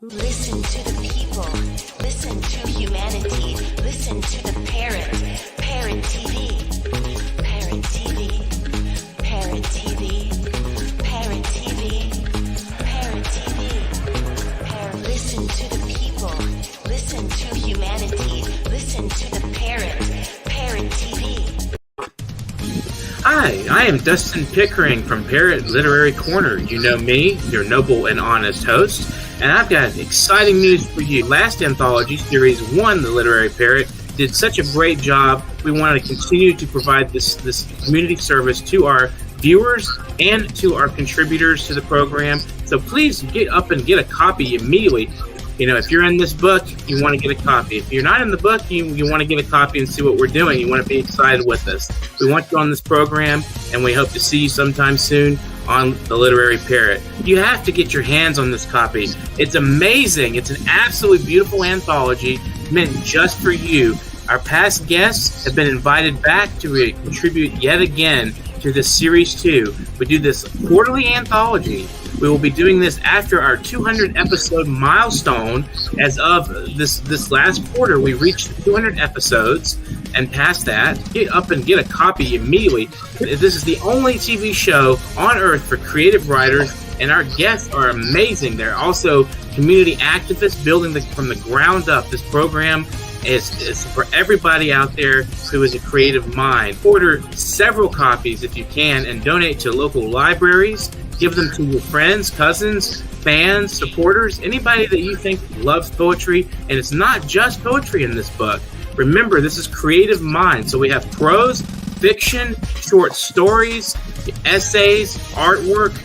Listen to the people. Listen to humanity. Listen to the Parrot. Parrot TV. Parrot TV. Parrot TV. Parrot TV. Parrot TV. Parrot. Listen to the people. Listen to humanity. Listen to the Parrot. Parrot TV. Hi, I am Dustin Pickering from Parrot Literary Corner. You know me, your noble and honest host, and I've got exciting news for you. Last anthology, Series 1, The Literary Parrot, did such a great job. We want to continue to provide this community service to our viewers and to our contributors to the program. So please get up and get a copy immediately. You know, if you're in this book, you want to get a copy. If you're not in the book, you want to get a copy and see what we're doing. You want to be excited with us. We want you on this program, and we hope to see you sometime soon on The Literary Parrot. You have to get your hands on this copy. It's amazing. It's an absolutely beautiful anthology meant just for you. Our past guests have been invited back to contribute yet again to this Series 2. We do this quarterly anthology. We will be doing this after our 200 episode milestone. As of this last quarter, we reached 200 episodes, and past that, get up and get a copy immediately. This is the only TV show on earth for creative writers, and our guests are amazing. They're also community activists building from the ground up. This program is for everybody out there who is a creative mind. Order several copies if you can and donate to local libraries. Give them to your friends, cousins, fans, supporters, anybody that you think loves poetry. And it's not just poetry in this book. Remember, this is creative mind. So we have prose, fiction, short stories, essays, artwork,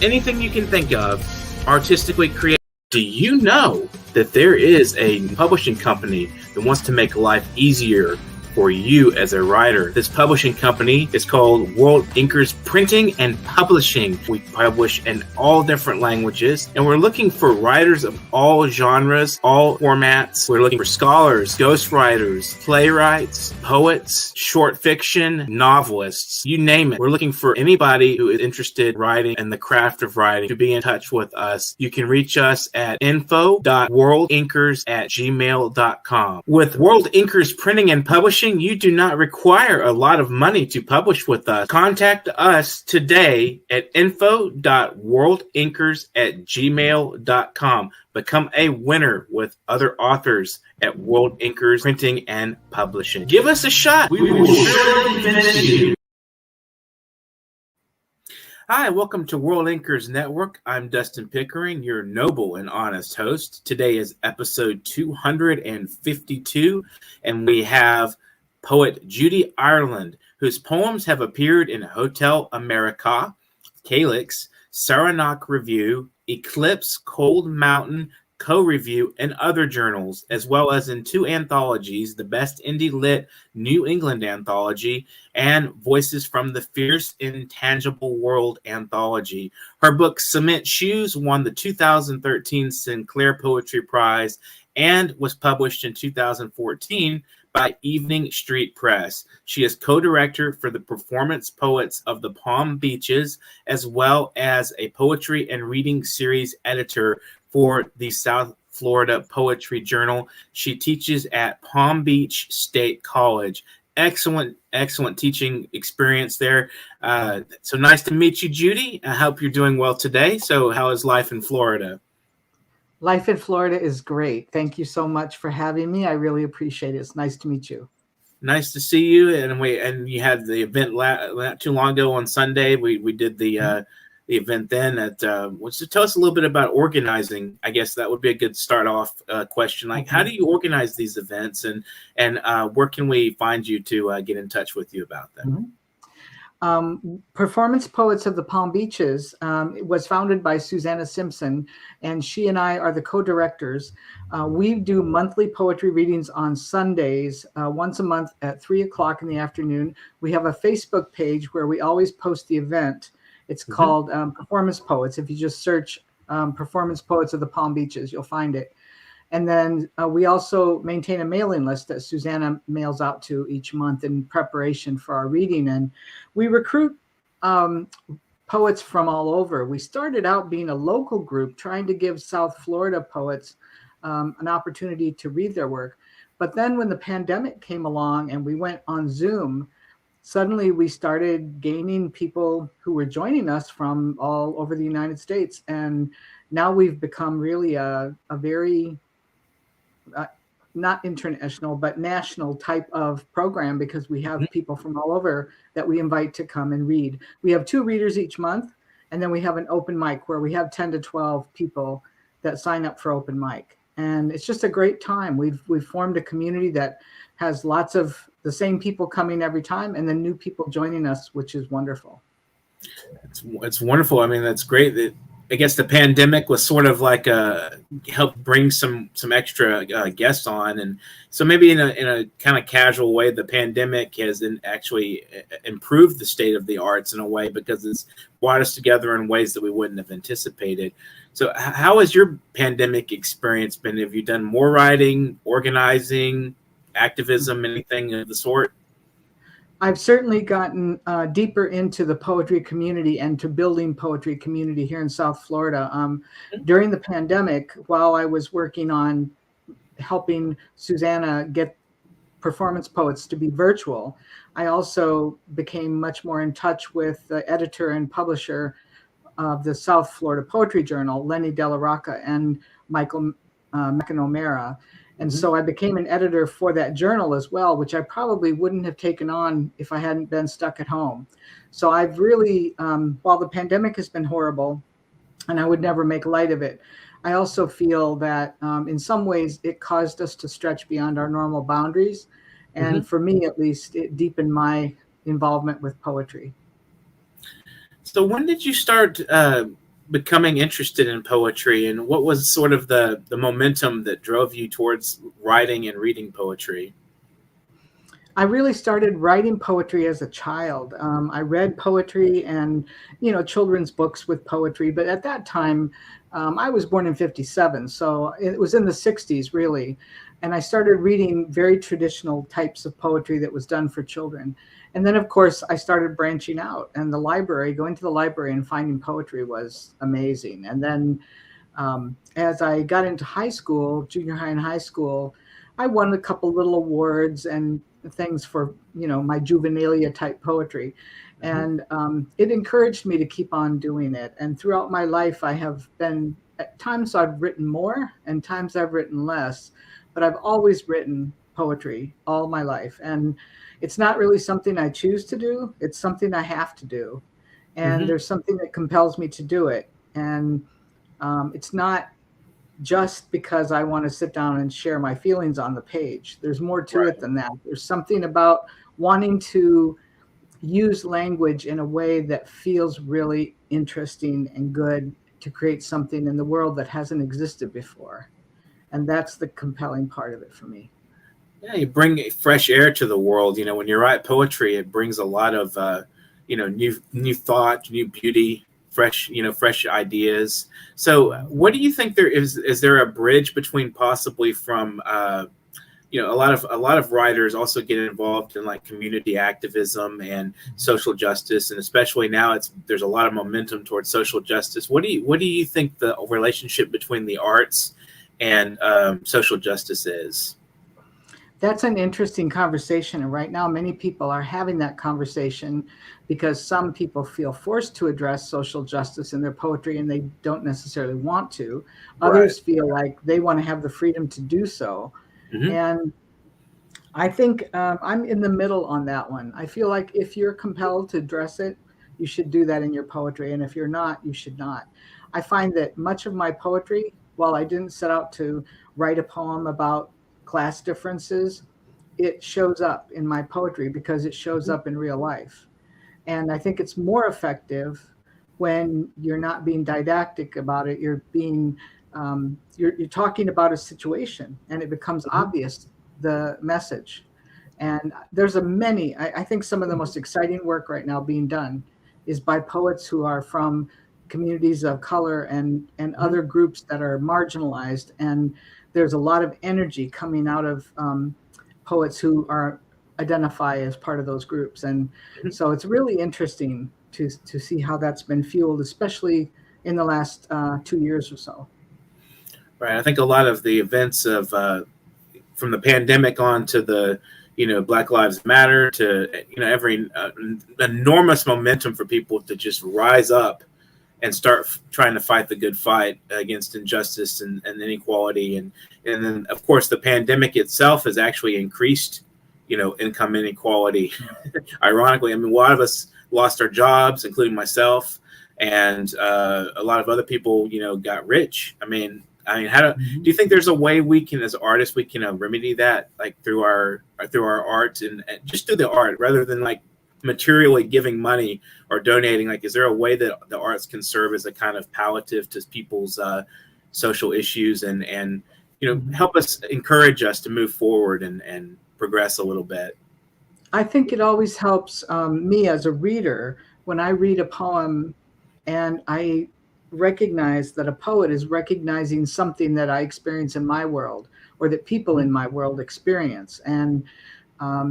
anything you can think of, artistically creative. Do you know that there is a publishing company that wants to make life easier for you as a writer? This publishing company is called World Inkers Printing and Publishing. We publish in all different languages, and we're looking for writers of all genres, all formats. We're looking for scholars, ghostwriters, playwrights, poets, short fiction, novelists, you name it. We're looking for anybody who is interested in writing and the craft of writing to be in touch with us. You can reach us at info.worldinkers@gmail.com. With World Inkers Printing and Publishing, you do not require a lot of money to publish with us. Contact us today at info.worldinkers@gmail.com. Become a winner with other authors at World Inkers Printing and Publishing. Give us a shot. We will surely finish you. Hi, welcome to World Inkers Network. I'm Dustin Pickering, your noble and honest host. Today is episode 252, and we have poet Judy Ireland, whose poems have appeared in Hotel America, Calyx, Saranac Review, Eclipse, Cold Mountain, Co-Review, and other journals, as well as in 2 anthologies, the Best Indie Lit New England Anthology and Voices from the Fierce Intangible World Anthology. Her book Cement Shoes won the 2013 Sinclair Poetry Prize and was published in 2014 by Evening Street Press. She is co-director for the Performance Poets of the Palm Beaches, as well as a poetry and reading series editor for the South Florida Poetry Journal. She teaches at Palm Beach State College. Excellent teaching experience there. So nice to meet you, Judy. I hope you're doing well today. So how is life in Florida? Life in Florida is great. Thank you so much for having me. I really appreciate it. It's nice to meet you. Nice to see you. And you had the event not too long ago on Sunday. We did the event then. So tell us a little bit about organizing. I guess that would be a good start off question. Like, how do you organize these events, and where can we find you to get in touch with you about them? Performance Poets of the Palm Beaches was founded by Susanna Simpson, and she and I are the co-directors. We do monthly poetry readings on Sundays, once a month at 3 o'clock in the afternoon. We have a Facebook page where we always post the event. It's called Performance Poets. If you just search Performance Poets of the Palm Beaches, you'll find it. And then we also maintain a mailing list that Susanna mails out to each month in preparation for our reading. And we recruit poets from all over. We started out being a local group trying to give South Florida poets an opportunity to read their work. But then when the pandemic came along and we went on Zoom, suddenly we started gaining people who were joining us from all over the United States. And now we've become really a very, not international, but national type of program, because we have people from all over that we invite to come and read. We have 2 readers each month, and then we have an open mic where we have 10 to 12 people that sign up for open mic. And it's just a great time. We've formed a community that has lots of the same people coming every time, and then new people joining us, which is wonderful. It's wonderful. I mean, that's great. That I guess the pandemic was sort of like helped bring some extra guests on, and so maybe in a kind of casual way, the pandemic has actually improved the state of the arts in a way, because it's brought us together in ways that we wouldn't have anticipated. So how has your pandemic experience been? Have you done more writing, organizing, activism, anything of the sort? I've certainly gotten deeper into the poetry community and to building poetry community here in South Florida. During the pandemic, while I was working on helping Susanna get performance poets to be virtual, I also became much more in touch with the editor and publisher of the South Florida Poetry Journal, Lenny Della Rocca and Michael McEnamara. And so I became an editor for that journal as well, which I probably wouldn't have taken on if I hadn't been stuck at home. So I've really, while the pandemic has been horrible, and I would never make light of it, I also feel that in some ways it caused us to stretch beyond our normal boundaries. And for me, at least, it deepened my involvement with poetry. So when did you start becoming interested in poetry, and what was sort of the momentum that drove you towards writing and reading poetry? I really started writing poetry as a child. I read poetry and, children's books with poetry. But at that time, I was born in 57. So it was in the 60s, really. And I started reading very traditional types of poetry that was done for children. And then, of course, I started branching out, and going to the library and finding poetry was amazing. And then as I got into high school, junior high and high school, I won a couple little awards and things for, my juvenilia type poetry. And it encouraged me to keep on doing it. And throughout my life, I have been, at times I've written more and times I've written less, but I've always written poetry all my life. And it's not really something I choose to do. It's something I have to do. And there's something that compels me to do it. And it's not just because I want to sit down and share my feelings on the page. There's more to it than that. There's something about wanting to use language in a way that feels really interesting and good to create something in the world that hasn't existed before. And that's the compelling part of it for me. Yeah, you bring fresh air to the world. When you write poetry, it brings a lot of, new thought, new beauty, fresh ideas. So what do you think there is? Is there a bridge between possibly from, a lot of writers also get involved in like community activism and social justice, and especially now there's a lot of momentum towards social justice. What do you think the relationship between the arts and social justice is? That's an interesting conversation. And right now, many people are having that conversation because some people feel forced to address social justice in their poetry and they don't necessarily want to. Others feel like they want to have the freedom to do so. And I think I'm in the middle on that one. I feel like if you're compelled to address it, you should do that in your poetry. And if you're not, you should not. I find that much of my poetry, while I didn't set out to write a poem about class differences, it shows up in my poetry because it shows up in real life. And I think it's more effective when you're not being didactic about it. You're being, you're talking about a situation and it becomes obvious, the message. And there's I think some of the most exciting work right now being done is by poets who are from communities of color and other groups that are marginalized. And there's a lot of energy coming out of poets who identify as part of those groups. And so it's really interesting to see how that's been fueled, especially in the last 2 years or so. Right. I think a lot of the events of from the pandemic on to the Black Lives Matter to every enormous momentum for people to just rise up and start trying to fight the good fight against injustice and inequality, and then of course the pandemic itself has actually increased income inequality. Ironically, I mean, a lot of us lost our jobs, including myself, and a lot of other people got rich. I mean, how do you think there's a way we can, as artists, we can remedy that, like through our art and just through the art, rather than like materially giving money or donating? Like, is there a way that the arts can serve as a kind of palliative to people's social issues and help us, encourage us to move forward and progress a little bit? I think it always helps me as a reader when I read a poem and I recognize that a poet is recognizing something that I experience in my world, or that people in my world experience. And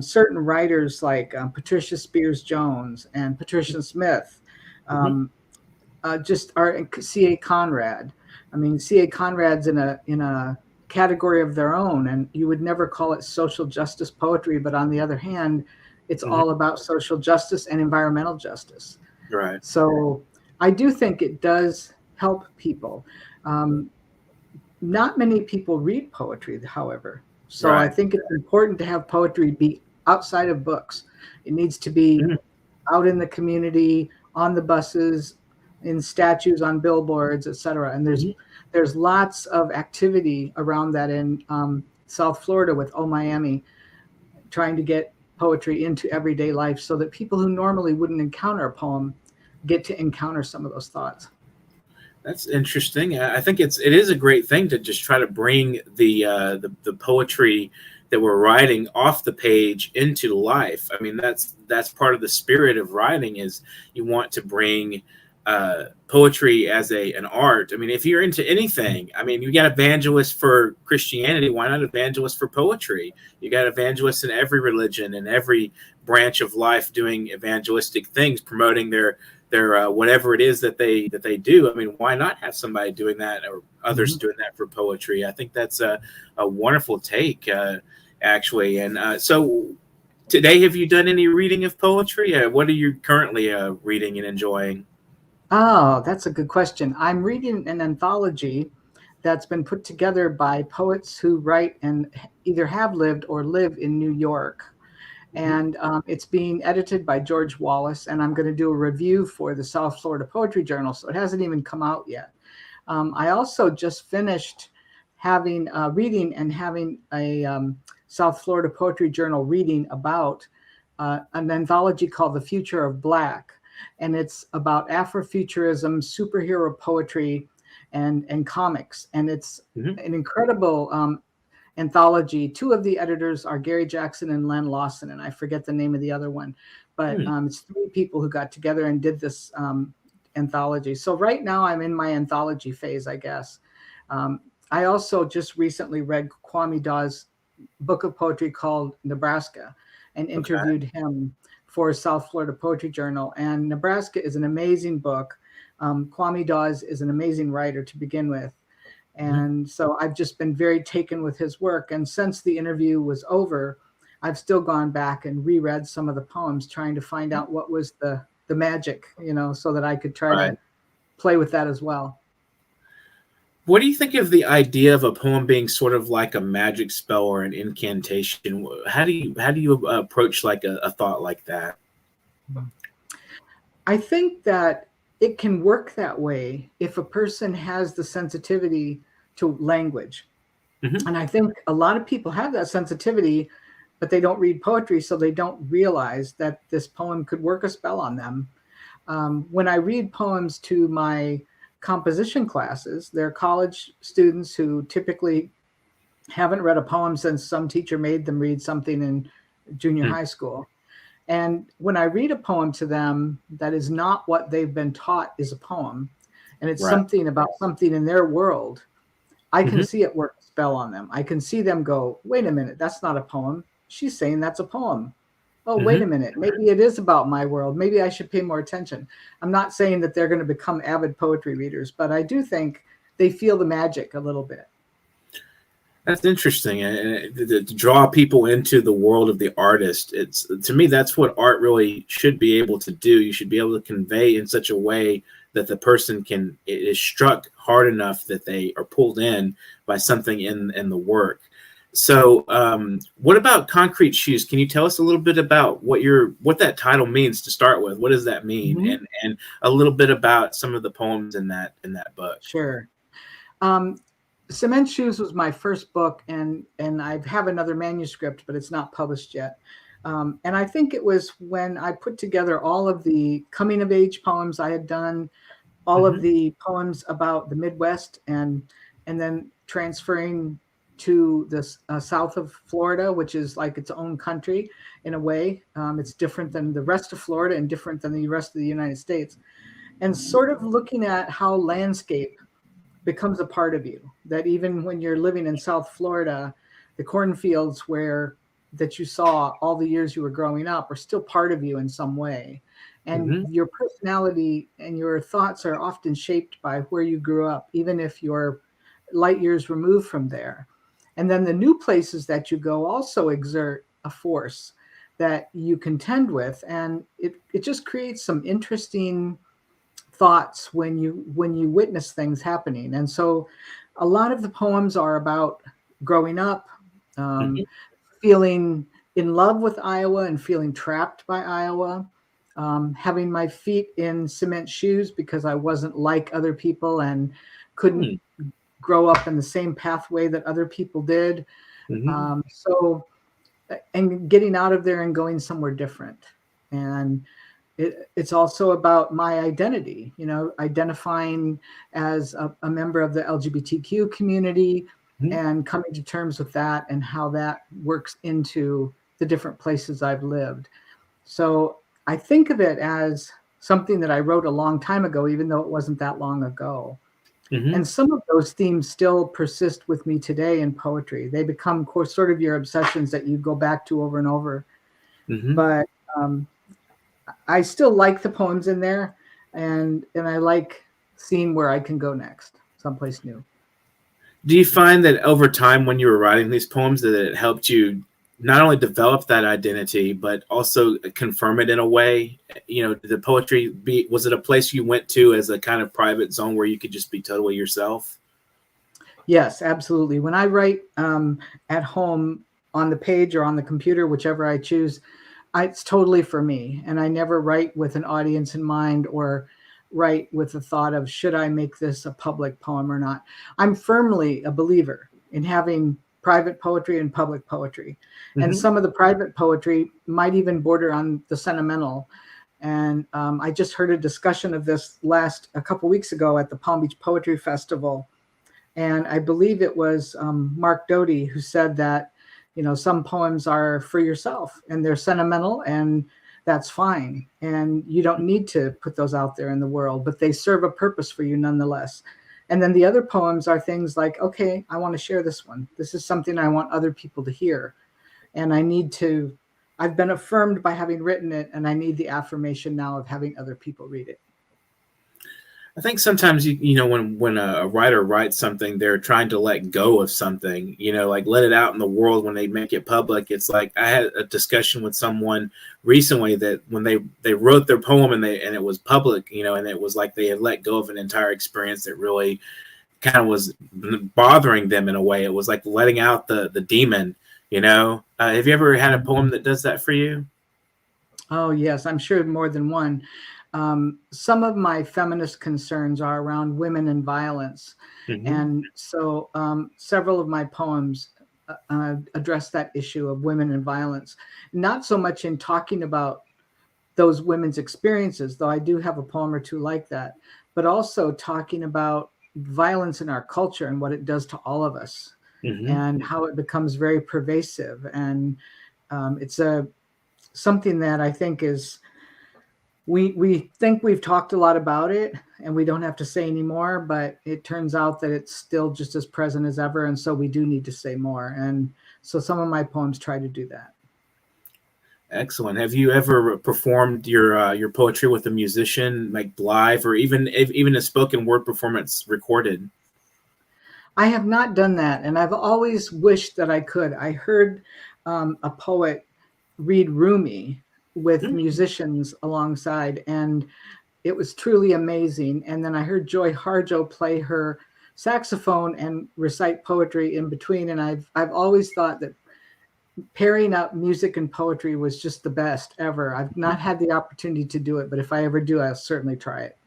certain writers like Patricia Spears Jones and Patricia Smith just are C.A. Conrad. I mean, C.A. Conrad's in a category of their own, and you would never call it social justice poetry, but on the other hand, it's all about social justice and environmental justice. Right. So I do think it does help people. Not many people read poetry, however. So Right. I think it's important to have poetry be outside of books. It needs to be out in the community, on the buses, in statues, on billboards, etc. And there's lots of activity around that in South Florida with Oh Miami, trying to get poetry into everyday life so that people who normally wouldn't encounter a poem get to encounter some of those thoughts. That's interesting. I think it is a great thing to just try to bring the poetry that we're writing off the page into life. I mean, that's part of the spirit of writing, is you want to bring poetry as an art. I mean, if you're into anything, I mean, you got evangelists for Christianity. Why not evangelists for poetry? You got evangelists in every religion and every branch of life doing evangelistic things, promoting their whatever it is that they do. I mean, why not have somebody doing that, or others doing that for poetry? I think that's a wonderful take, actually. And so today, have you done any reading of poetry? What are you currently reading and enjoying? Oh, that's a good question. I'm reading an anthology that's been put together by poets who write and either have lived or live in New York. And it's being edited by George Wallace, and I'm going to do a review for the South Florida Poetry Journal, so it hasn't even come out yet. I also just finished reading and having a South Florida Poetry Journal reading about an anthology called The Future of Black, and it's about Afrofuturism, superhero poetry, and comics, and it's an incredible anthology. Two of the editors are Gary Jackson and Len Lawson, and I forget the name of the other one, but it's three people who got together and did this anthology. So right now I'm in my anthology phase, I guess. I also just recently read Kwame Dawes' book of poetry called Nebraska, and interviewed him for South Florida Poetry Journal. And Nebraska is an amazing book. Kwame Dawes is an amazing writer to begin with. And so I've just been very taken with his work. And since the interview was over, I've still gone back and reread some of the poems, trying to find out what was the magic, so that I could try to play with that as well. What do you think of the idea of a poem being sort of like a magic spell or an incantation? How do you approach like a thought like that? I think that it can work that way if a person has the sensitivity to language. And I think a lot of people have that sensitivity, but they don't read poetry, so they don't realize that this poem could work a spell on them. When I read poems to my composition classes, they're college students who typically haven't read a poem since some teacher made them read something in junior high school. And when I read a poem to them that is not what they've been taught is a poem, and it's something about something in their world, I can see it work a spell on them. I can see them go, wait a minute, that's not a poem. She's saying that's a poem. oh, wait a minute, maybe it is about my world. Maybe I should pay more attention. I'm not saying that they're going to become avid poetry readers, but I do think they feel the magic a little bit. That's interesting, and to draw people into the world of the artist. It's, to me, that's what art really should be able to do. You should be able to convey in such a way that the person is struck hard enough that they are pulled in by something in the work. So, what about Concrete Shoes? Can you tell us a little bit about what that title means to start with? What does that mean, and a little bit about some of the poems in that book? Sure. Cement Shoes was my first book, and I have another manuscript, but it's not published yet. And I think it was when I put together all of the coming of age poems I had done, all of the poems about the Midwest, and then transferring to the south of Florida, which is like its own country in a way. It's different than the rest of Florida and different than the rest of the United States. And sort of looking at how landscape becomes a part of you, that even when you're living in South Florida, the cornfields that you saw all the years you were growing up are still part of you in some way. And your personality and your thoughts are often shaped by where you grew up, even if you're light years removed from there. And then the new places that you go also exert a force that you contend with. And it just creates some interesting thoughts when you witness things happening. And so a lot of the poems are about growing up, feeling in love with Iowa and feeling trapped by Iowa, having my feet in cement shoes because I wasn't like other people and couldn't grow up in the same pathway that other people did. So, and getting out of there and going somewhere different. And it's also about my identity, identifying as a member of the LGBTQ community and coming to terms with that and how that works into the different places I've lived. So I think of it as something that I wrote a long time ago, even though it wasn't that long ago. And some of those themes still persist with me today in poetry. They become sort of your obsessions that you go back to over and over. But I still like the poems in there, and I like seeing where I can go next, someplace new. Do you find that over time when you were writing these poems that it helped you not only develop that identity, but also confirm it in a way? The poetry was it a place you went to as a kind of private zone where you could just be totally yourself? Yes, absolutely. When I write at home on the page or on the computer, whichever I choose, it's totally for me. And I never write with an audience in mind or write with the thought of, should I make this a public poem or not? I'm firmly a believer in having private poetry and public poetry. And some of the private poetry might even border on the sentimental. And I just heard a discussion of this a couple weeks ago at the Palm Beach Poetry Festival. And I believe it was Mark Doty who said that, some poems are for yourself and they're sentimental, and that's fine. And you don't need to put those out there in the world, but they serve a purpose for you nonetheless. And then the other poems are things like, okay, I want to share this one. This is something I want other people to hear. And I've been affirmed by having written it, and I need the affirmation now of having other people read it. I think sometimes, when a writer writes something, they're trying to let go of something, like let it out in the world when they make it public. It's like I had a discussion with someone recently that when they wrote their poem and it was public, and it was like they had let go of an entire experience that really kind of was bothering them in a way. It was like letting out the demon, Have you ever had a poem that does that for you? Oh, yes, I'm sure more than one. Some of my feminist concerns are around women and violence. And so several of my poems address that issue of women and violence, not so much in talking about those women's experiences, though I do have a poem or two like that, but also talking about violence in our culture and what it does to all of us and how it becomes very pervasive. And it's something that I think is, we think we've talked a lot about it and we don't have to say anymore, but it turns out that it's still just as present as ever. And so we do need to say more. And so some of my poems try to do that. Excellent. Have you ever performed your poetry with a musician, like live, or even a spoken word performance recorded? I have not done that, and I've always wished that I could. I heard a poet read Rumi with musicians alongside, and it was truly amazing. And then I heard Joy Harjo play her saxophone and recite poetry in between, and I've always thought that pairing up music and poetry was just the best ever. I've not had the opportunity to do it, but if I ever do, I'll certainly try it.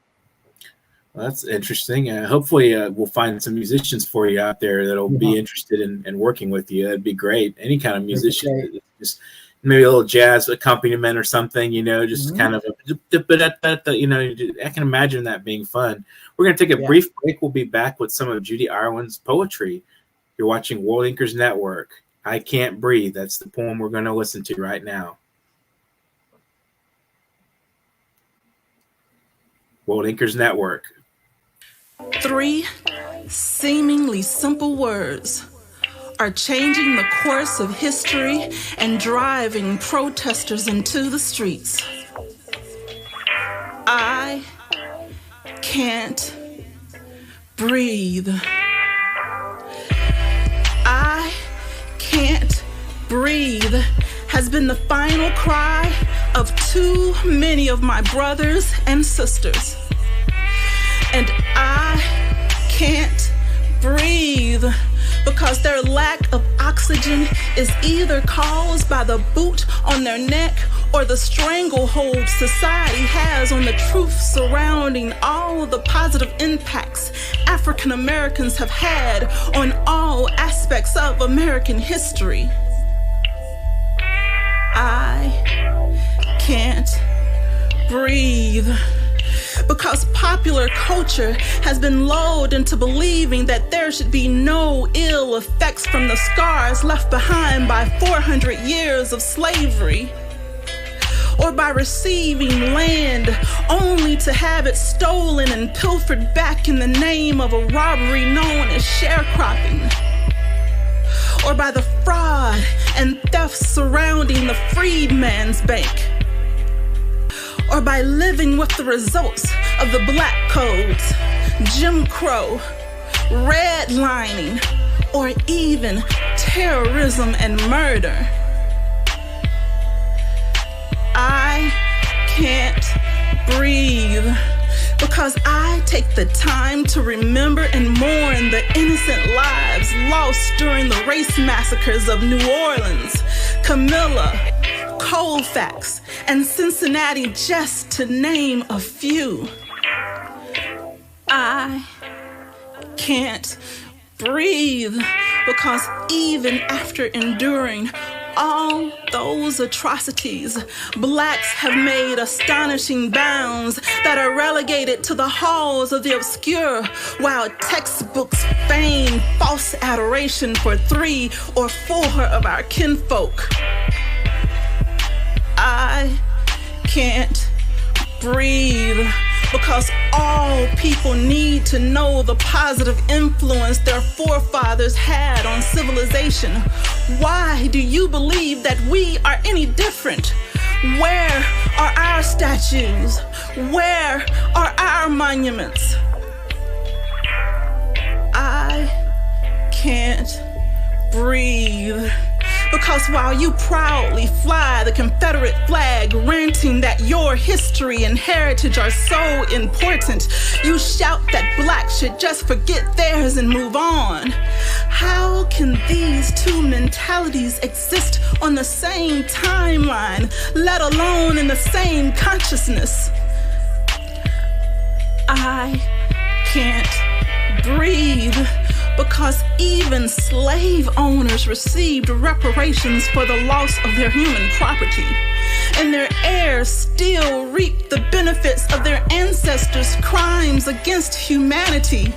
Well, that's interesting. Hopefully we'll find some musicians for you out there that'll be interested in working with you. That'd be great. Any kind of musician, just maybe a little jazz accompaniment or something, just kind of, I can imagine that being fun. We're going to take a brief break. We'll be back with some of Judy Ireland's poetry. You're watching World Inkers Network. I Can't Breathe. That's the poem we're going to listen to right now. World Inkers Network. 3 seemingly simple words are changing the course of history and driving protesters into the streets. I can't breathe. I can't breathe has been the final cry of too many of my brothers and sisters. And I can't breathe because their lack of oxygen is either caused by the boot on their neck or the stranglehold society has on the truth surrounding all the positive impacts African Americans have had on all aspects of American history. I can't breathe because popular culture has been lulled into believing that there should be no ill effects from the scars left behind by 400 years of slavery, or by receiving land only to have it stolen and pilfered back in the name of a robbery known as sharecropping, or by the fraud and theft surrounding the Freedman's Bank, or by living with the results of the Black Codes, Jim Crow, redlining, or even terrorism and murder. I can't breathe because I take the time to remember and mourn the innocent lives lost during the race massacres of New Orleans, Camilla, Colfax, and Cincinnati, just to name a few. I can't breathe because even after enduring all those atrocities, Blacks have made astonishing bounds that are relegated to the halls of the obscure, while textbooks feign false adoration for 3 or 4 of our kinfolk. I can't breathe because all people need to know the positive influence their forefathers had on civilization. Why do you believe that we are any different? Where are our statues? Where are our monuments? I can't breathe because while you proudly fly the Confederate flag, ranting that your history and heritage are so important, you shout that Blacks should just forget theirs and move on. How can these two mentalities exist on the same timeline, let alone in the same consciousness? I can't breathe because even slave owners received reparations for the loss of their human property, and their heirs still reap the benefits of their ancestors' crimes against humanity.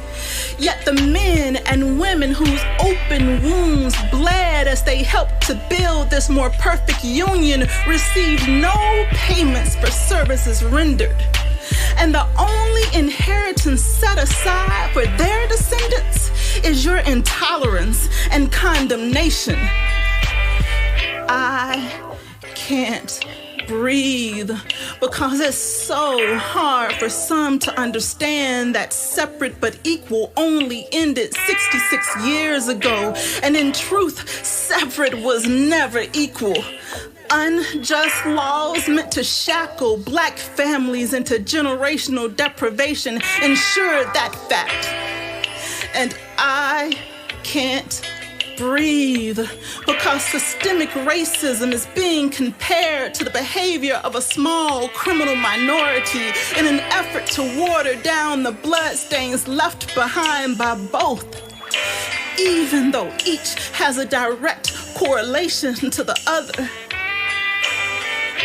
Yet the men and women whose open wounds bled as they helped to build this more perfect union received no payments for services rendered. And the only inheritance set aside for their descendants is your intolerance and condemnation. I can't breathe because it's so hard for some to understand that separate but equal only ended 66 years ago. And in truth, separate was never equal. Unjust laws meant to shackle Black families into generational deprivation ensured that fact. And I can't breathe because systemic racism is being compared to the behavior of a small criminal minority in an effort to water down the bloodstains left behind by both, even though each has a direct correlation to the other.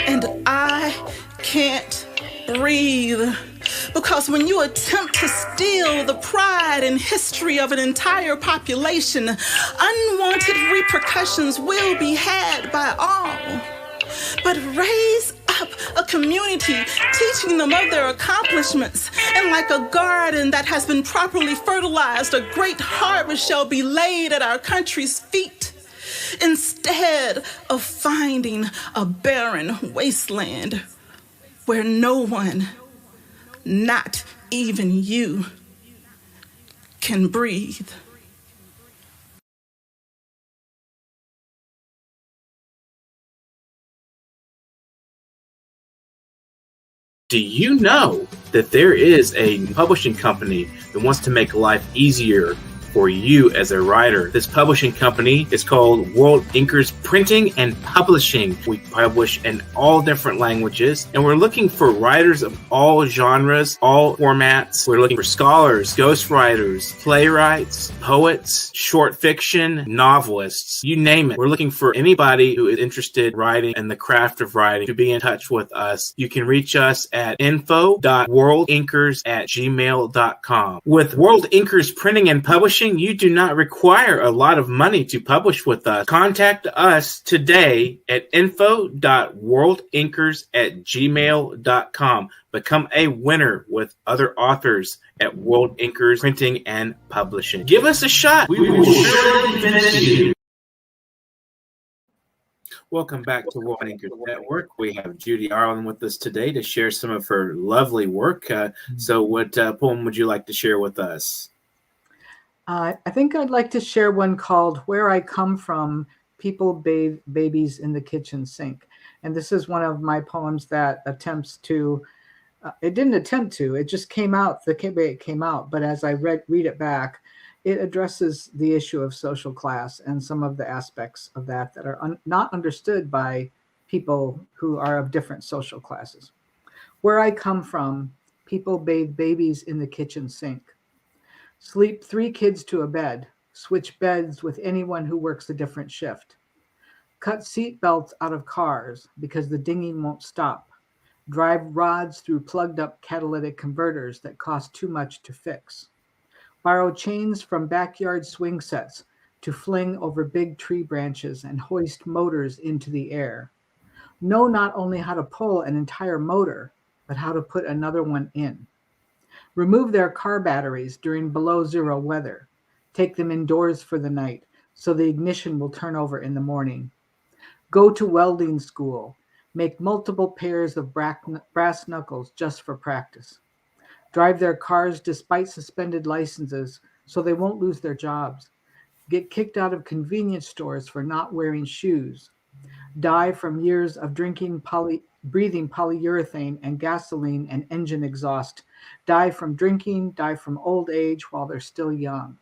And I can't breathe because when you attempt to steal the pride and history of an entire population, unwanted repercussions will be had by all. But raise up a community, teaching them of their accomplishments, and like a garden that has been properly fertilized, a great harvest shall be laid at our country's feet, instead of finding a barren wasteland where no one, not even you, can breathe. Do you know that there is a publishing company that wants to make life easier for you as a writer? This publishing company is called World Inkers Printing and Publishing. We publish in all different languages, and we're looking for writers of all genres, all formats. We're looking for scholars, ghostwriters, playwrights, poets, short fiction, novelists, you name it. We're looking for anybody who is interested in writing and the craft of writing to be in touch with us. You can reach us at info.worldinkers@gmail.com. With World Inkers Printing and Publishing, you do not require a lot of money to publish with us. Contact us today at info.worldinkers@gmail.com. Become a winner with other authors at World Inkers Printing and Publishing. Give us a shot. We will surely finish you. Welcome back to World Inkers Network. We have Judy Arlen with us today to share some of her lovely work. So what poem would you like to share with us? I think I'd like to share one called Where I Come From, People Bathe Babies in the Kitchen Sink. And this is one of my poems that attempts to, it didn't attempt to, it just came out the way it came out. But as I read it back, it addresses the issue of social class and some of the aspects of that that are not understood by people who are of different social classes. Where I come from, people bathe babies in the kitchen sink. Sleep 3 kids to a bed, switch beds with anyone who works a different shift. Cut seat belts out of cars because the dinging won't stop. Drive rods through plugged up catalytic converters that cost too much to fix. Borrow chains from backyard swing sets to fling over big tree branches and hoist motors into the air. Know not only how to pull an entire motor, but how to put another one in. Remove their car batteries during below zero weather. Take them indoors for the night so the ignition will turn over in the morning. Go to welding school. Make multiple pairs of brass knuckles just for practice. Drive their cars despite suspended licenses so they won't lose their jobs. Get kicked out of convenience stores for not wearing shoes. Die from years of breathing polyurethane and gasoline and engine exhaust. Die from drinking, die from old age while they're still young.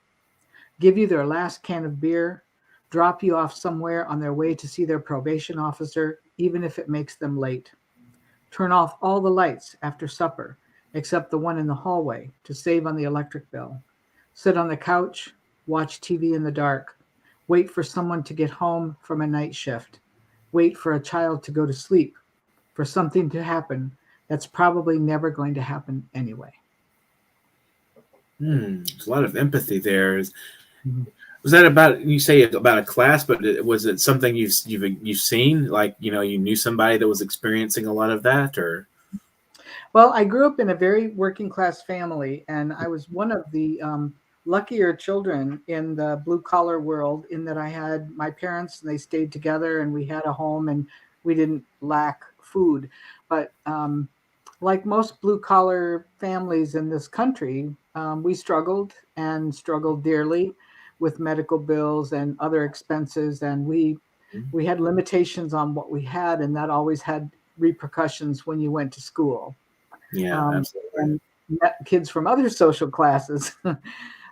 Give you their last can of beer, drop you off somewhere on their way to see their probation officer, even if it makes them late. Turn off all the lights after supper, except the one in the hallway, to save on the electric bill. Sit on the couch, watch TV in the dark. Wait for someone to get home from a night shift. Wait for a child to go to sleep, for something to happen that's probably never going to happen anyway. There's a lot of empathy there. Was that about, you say about a class, but was it something you've seen? Like, you knew somebody that was experiencing a lot of that, or? Well, I grew up in a very working class family, and I was one of the luckier children in the blue collar world in that I had my parents and they stayed together and we had a home and we didn't lack food. But like most blue collar families in this country, we struggled and struggled dearly with medical bills and other expenses. And we had limitations on what we had, and that always had repercussions when you went to school. Yeah, absolutely. And met kids from other social classes.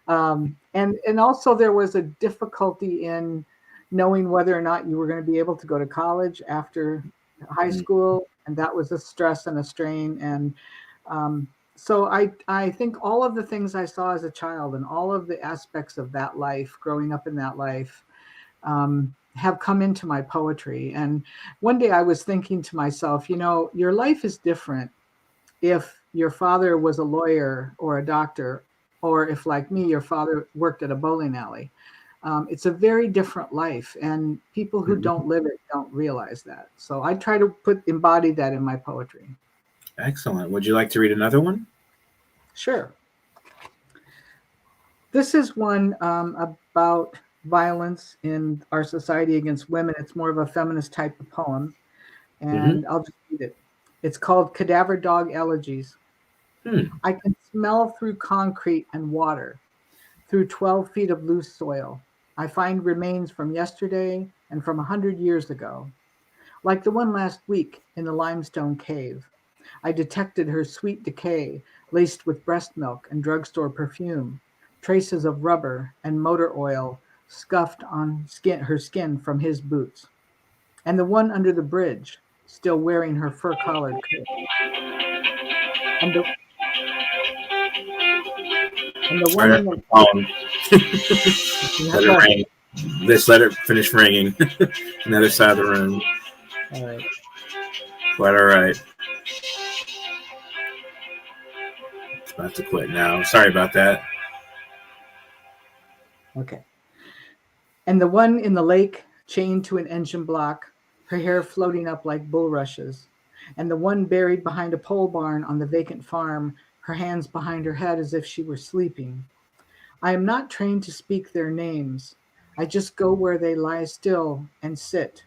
And also there was a difficulty in knowing whether or not you were going to be able to go to college after high school, and that was a stress and a strain. And so I think all of the things I saw as a child and all of the aspects of that life, growing up in that life, have come into my poetry. And one day I was thinking to myself, your life is different if your father was a lawyer or a doctor, or if, like me, your father worked at a bowling alley. It's a very different life, and people who don't live it don't realize that. So I try to embody that in my poetry. Excellent. Would you like to read another one? Sure. This is one about violence in our society against women. It's more of a feminist type of poem, and I'll just read it. It's called Cadaver Dog Elegies. I can smell through concrete and water, through 12 feet of loose soil. I find remains from yesterday and from 100 years ago, like the one last week in the limestone cave. I detected her sweet decay, laced with breast milk and drugstore perfume, traces of rubber and motor oil scuffed on her skin from his boots. And the one under the bridge, still wearing her fur-collared coat. And the one in the let it ring. Let it finish ringing. Another side of the room. All right. Quite all right. It's about to quit now. Sorry about that. Okay. And the one in the lake, chained to an engine block, her hair floating up like bulrushes. And the one buried behind a pole barn on the vacant farm, her hands behind her head as if she were sleeping. I am not trained to speak their names. I just go where they lie still and sit.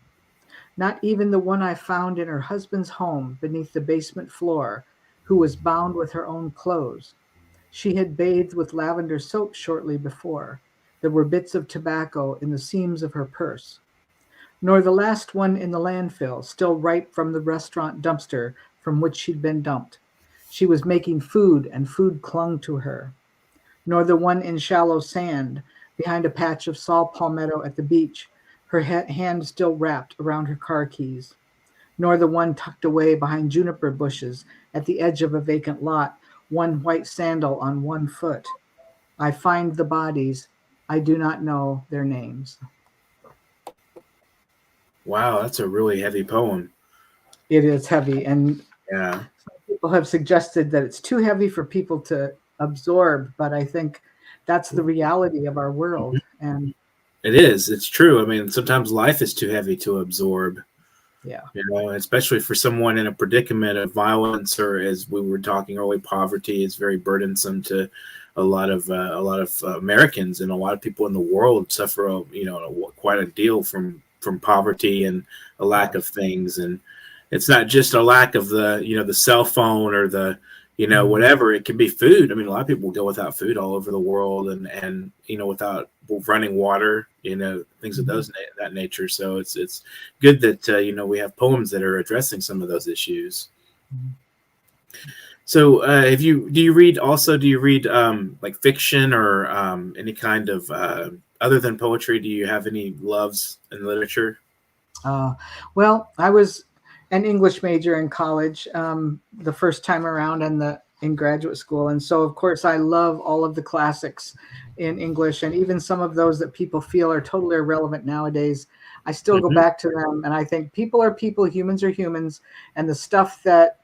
Not even the one I found in her husband's home beneath the basement floor, who was bound with her own clothes. She had bathed with lavender soap shortly before. There were bits of tobacco in the seams of her purse. Nor the last one in the landfill, still ripe from the restaurant dumpster from which she'd been dumped. She was making food, and food clung to her. Nor the one in shallow sand, behind a patch of saw palmetto at the beach, her hand still wrapped around her car keys. Nor the one tucked away behind juniper bushes at the edge of a vacant lot, one white sandal on one foot. I find the bodies. I do not know their names. Wow, that's a really heavy poem. It is heavy, and yeah, some people have suggested that it's too heavy for people to absorb, but I think that's the reality of our world. And it is. It's true. I mean, sometimes life is too heavy to absorb. Yeah. Especially for someone in a predicament of violence, or as we were talking earlier, poverty is very burdensome to a lot of Americans, and a lot of people in the world suffer, quite a deal from poverty and a lack of things. And it's not just a lack of the cell phone or the whatever. It can be food. I mean, a lot of people go without food all over the world, and without running water, things of that nature. So it's good that we have poems that are addressing some of those issues. So do you read like fiction or any kind of other than poetry? Do you have any loves in literature? Well, I was an English major in college the first time around, and in graduate school. And so, of course, I love all of the classics in English, and even some of those that people feel are totally irrelevant nowadays. I still go back to them, and I think people are people, humans are humans, and the stuff that,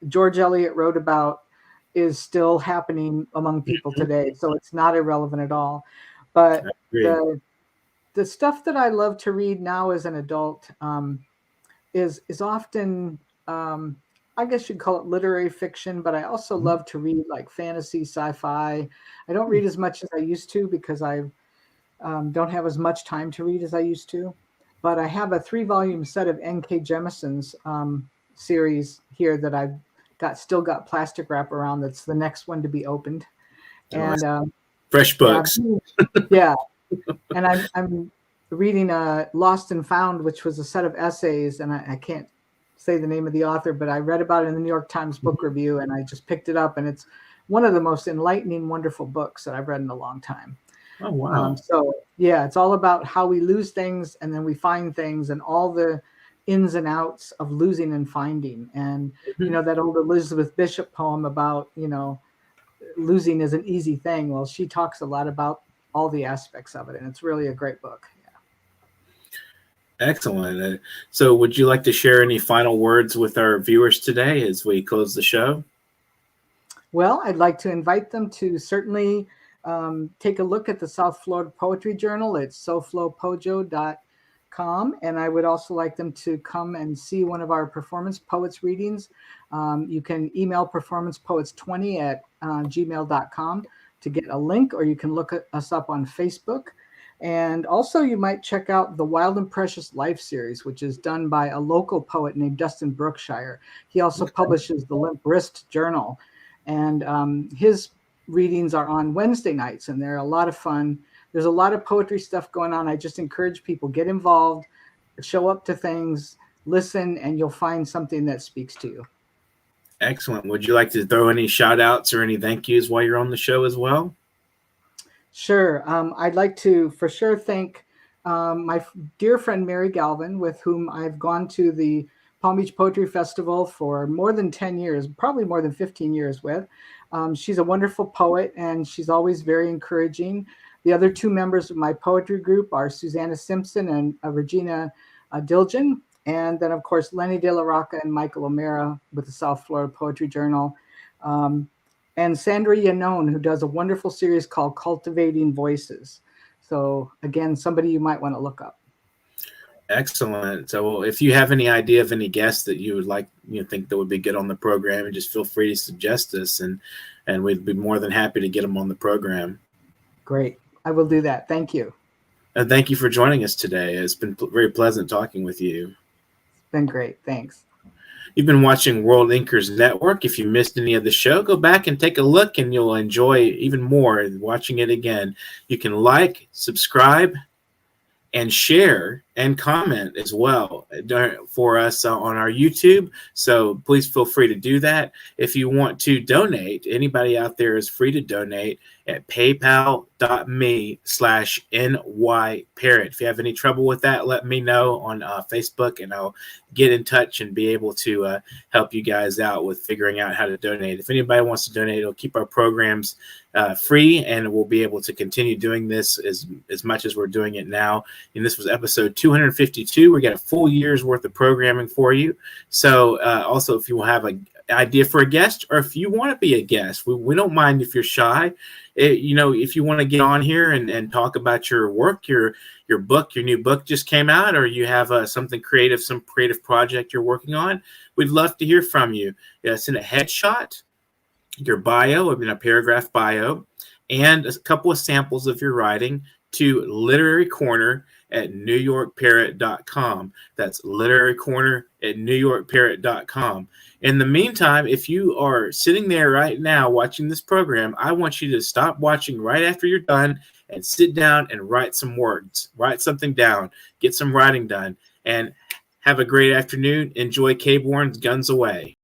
George Eliot wrote about is still happening among people today. So it's not irrelevant at all. But the stuff that I love to read now as an adult is often, I guess you'd call it literary fiction, but I also love to read like fantasy, sci-fi. I don't read as much as I used to because I don't have as much time to read as I used to. but I have a 3-volume set of N.K. Jemison's series here that I've still got plastic wrap around. That's the next one to be opened. And fresh books. Yeah. And I'm reading Lost and Found, which was a set of essays, and I can't say the name of the author, but I read about it in the New York Times Book Review, and I just picked it up, and it's one of the most enlightening, wonderful books that I've read in a long time. Oh, wow. So yeah, it's all about how we lose things and then we find things, and all the ins and outs of losing and finding. And, you know, that old Elizabeth Bishop poem about, you know, losing is an easy thing. Well, she talks a lot about all the aspects of it, and it's really a great book. Yeah. Excellent. So would you like to share any final words with our viewers today as we close the show? Well, I'd like to invite them to certainly take a look at the South Florida Poetry Journal. It's soflopojo.com. And I would also like them to come and see one of our performance poets readings. You can email performancepoets20@gmail.com to get a link, or you can look us up on Facebook. And also you might check out the Wild and Precious Life series, which is done by a local poet named Dustin Brookshire. He also publishes the Limp Wrist Journal. And his readings are on Wednesday nights, and they're a lot of fun. There's a lot of poetry stuff going on. I just encourage people, get involved, show up to things, listen, and you'll find something that speaks to you. Excellent. Would you like to throw any shout outs or any thank yous while you're on the show as well? Sure. I'd like to for sure thank my dear friend Mary Galvin, with whom I've gone to the Palm Beach Poetry Festival for more than 10 years, probably more than 15 years with. She's a wonderful poet, and she's always very encouraging. The other 2 members of my poetry group are Susanna Simpson and Regina Dilgen. And then, of course, Lenny De La Rocca and Michael O'Mara with the South Florida Poetry Journal. And Sandra Yanone, who does a wonderful series called Cultivating Voices. So, again, somebody you might want to look up. Excellent. So if you have any idea of any guests that you would like, think that would be good on the program, and just feel free to suggest us, and we'd be more than happy to get them on the program. Great. I will do that. Thank you. And thank you for joining us today. It's been very pleasant talking with you. It's been great. Thanks. You've been watching World Inkers Network. If you missed any of the show, go back and take a look, and you'll enjoy even more watching it again. You can like, subscribe, and share and comment as well for us on our YouTube. So please feel free to do that. If you want to donate, anybody out there is free to donate at paypal.me/NYParrot. If you have any trouble with that, let me know on Facebook, and I'll get in touch and be able to help you guys out with figuring out how to donate. If anybody wants to donate, it'll keep our programs free, and we'll be able to continue doing this as much as we're doing it now. And this was episode 252. We got a full year's worth of programming for you. So also, if you have an idea for a guest, or if you want to be a guest, we don't mind if you're shy. If you want to get on here and talk about your work, your book, your new book just came out, or you have something creative, some creative project you're working on, we'd love to hear from you. Send a headshot, your bio, a paragraph bio, and a couple of samples of your writing to Literary Corner at NewYorkParrot.com. That's Literary Corner at NewYorkParrot.com. In the meantime, if you are sitting there right now watching this program, I want you to stop watching right after you're done and sit down and write some words. Write something down. Get some writing done. And have a great afternoon. Enjoy Cape Warren's Guns Away.